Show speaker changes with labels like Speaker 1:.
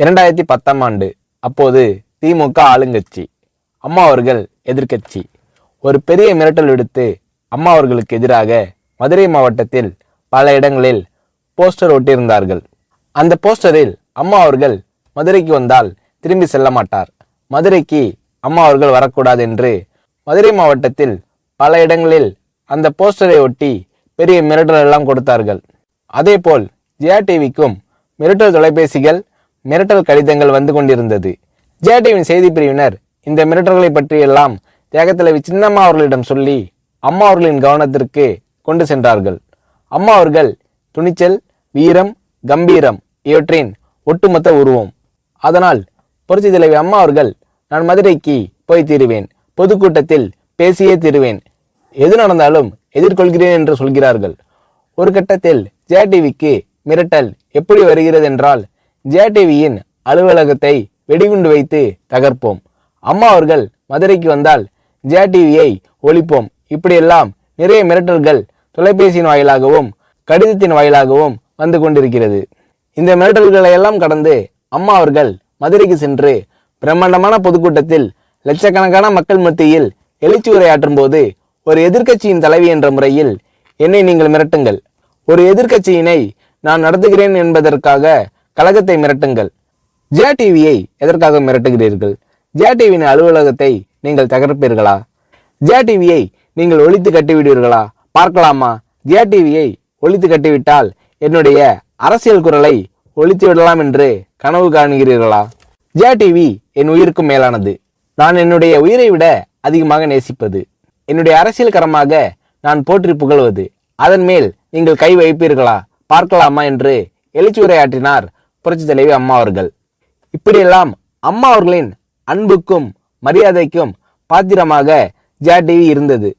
Speaker 1: 2010ஆம் ஆண்டு. அப்போது திமுக ஆளுங்கட்சி, அம்மா அவர்கள் எதிர்க்கட்சி. ஒரு பெரிய மிரட்டல் விடுத்து அம்மா அவர்களுக்கு எதிராக மதுரை மாவட்டத்தில் பல இடங்களில் போஸ்டர் ஒட்டியிருந்தார்கள். அந்த போஸ்டரில் அம்மா அவர்கள் மதுரைக்கு வந்தால் திரும்பி செல்ல மாட்டார், மதுரைக்கு அம்மா அவர்கள் வரக்கூடாது என்று மதுரை மாவட்டத்தில் பல இடங்களில் அந்த போஸ்டரை ஒட்டி பெரிய மிரட்டல் எல்லாம் கொடுத்தார்கள். அதேபோல் ஜெயா டிவிக்கும் மிரட்டல் தொலைபேசிகள், மிரட்டல் கடிதங்கள் வந்து கொண்டிருந்தது. ஜெயா டிவியின் செய்தி பிரிவினர் இந்த மிரட்டல்களை பற்றியெல்லாம் தியாகத்தலைவி சின்னம்மா அவர்களிடம் சொல்லி அம்மா அவர்களின் கவனத்திற்கு கொண்டு சென்றார்கள். அம்மா அவர்கள் துணிச்சல், வீரம், கம்பீரம் இவற்றின் ஒட்டுமொத்த உருவம். அதனால் புரட்சி தலைவி அம்மா அவர்கள், நான் மதுரைக்கு போய் தீருவேன், பொதுக்கூட்டத்தில் பேசியே தீருவேன், எது நடந்தாலும் எதிர்கொள்கிறேன் என்று சொல்கிறார்கள். ஒரு கட்டத்தில் ஜெயா டிவிக்கு மிரட்டல் எப்படி வருகிறது என்றால், ஜெயா டிவியின் அலுவலகத்தை வெடிகுண்டு வைத்து தகர்ப்போம், அம்மா அவர்கள் மதுரைக்கு வந்தால் ஜெயா டிவியை ஒழிப்போம், இப்படியெல்லாம் நிறைய மிரட்டல்கள் தொலைபேசியின் வாயிலாகவும் கடிதத்தின் வாயிலாகவும் வந்து கொண்டிருக்கிறது. இந்த மிரட்டல்களை எல்லாம் கடந்து அம்மா அவர்கள் மதுரைக்கு சென்று பிரம்மாண்டமான பொதுக்கூட்டத்தில் லட்சக்கணக்கான மக்கள் மத்தியில் எழுச்சி உரையாற்றும் போது, ஒரு எதிர்க்கட்சியின் தலைவி என்ற முறையில் என்னை நீங்கள் மிரட்டுங்கள், ஒரு எதிர்க்கட்சியினை நான் நடத்துகிறேன் என்பதற்காக கழகத்தை மிரட்டுங்கள், ஜெயா டிவியை எதற்காக மிரட்டுகிறீர்கள், ஜெயா டிவியின் அலுவலகத்தை நீங்கள் தகர்ப்பீர்களா, ஜெயா டிவியை நீங்கள் ஒழித்து கட்டிவிடுவீர்களா, பார்க்கலாமா, ஜெயா டிவியை ஒழித்து கட்டிவிட்டால் என்னுடைய அரசியல் குரலை ஒழித்து விடலாம் என்று கனவு காணுகிறீர்களா? ஜெயா டிவி என் உயிருக்கும் மேலானது, நான் என்னுடைய உயிரை விட அதிகமாக நேசிப்பது, என்னுடைய அரசியல் கரமாக நான் போற்றி புகழ்வது, அதன் மேல் நீங்கள் கை வைப்பீர்களா, பார்க்கலாமா என்று எழுச்சி உரையாற்றினார் புரட்சி தலைவி அம்மா அவர்கள். இப்படியெல்லாம் அம்மா அவர்களின் அன்புக்கும் மரியாதைக்கும் பாத்திரமாக ஜெயா டிவி இருந்தது.